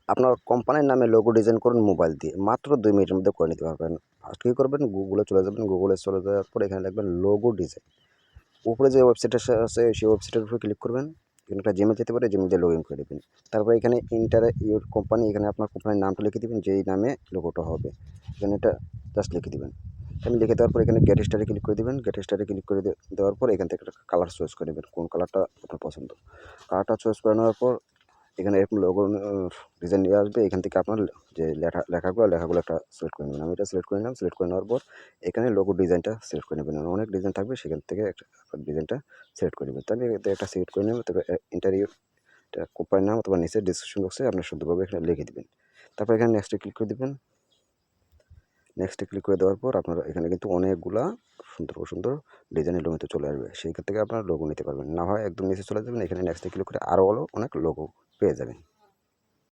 আপনার কোম্পানির নামে লোগো ডিজাইন করুন মোবাইল দিয়ে। মাত্র ২ মিনিটের মধ্যে করে নিতে পারবেন। ফার্স্ট কী করবেন? গুগলে চলে যাবেন। গুগলে চলে যাওয়ার পর এখানে লিখবেন লোগো ডিজাইন। উপরে যে ওয়েবসাইটটা আছে সেই ওয়েবসাইটের উপরে ক্লিক করবেন। এখানে একটা জিমেইল যেতে পারে, জিমেইল দিয়ে লগইন করে দিবেন। তারপরে এখানে এন্টার ইউর কোম্পানি, এখানে আপনার কোম্পানির নামটা লিখে দিবেন যেই নামে লোগোটা হবে। এখানে এটা জাস্ট লিখে দিবেন। আমি লিখে দেওয়ার পর এখানে গেট স্টারে ক্লিক করে দিবেন। গেট স্টারে ক্লিক করে দেওয়ার পর এখান থেকে একটা কালার চয়েস করে নেবেন, কোন কালারটা আপনার পছন্দ। কালারটা চয়েস করে নেওয়ার পর এখানে এরকম লোগো ডিজাইন নিয়ে আসবে। এখান থেকে আপনার যে লেখাগুলো একটা সিলেক্ট করে নেবেন। আমি এটা সিলেক্ট করে নিলাম। সিলেক্ট করে নেওয়ার পর এখানে লোগো ডিজাইনটা সিলেক্ট করে নেবেন। অনেক ডিজাইন থাকবে, সেখান থেকে একটা ডিজাইনটা সিলেক্ট করে নেবেন। তো আমি একটা সিলেক্ট করে নেব। তবে ইন্টারভিউ এটা কোম্পানির নাম অথবা নিচে ডিসক্রিপশন বক্সে আপনার সুন্দরভাবে এখানে লিখে দিবেন। তারপর এখানে নেক্সটে ক্লিক করে দিবেন। নেক্সটে ক্লিক করে দেওয়ার পর আপনার এখানে কিন্তু অনেকগুলা সুন্দর ডিজাইনের লোগো চলে আসবে। সেইখান থেকে আপনার লোগো নিতে পারবেন। না হয় একদম নিচে চলে যাবেন। এখানে নেক্সটে ক্লিক করে আরও অনেক লোগো পেয়ে যাবেন।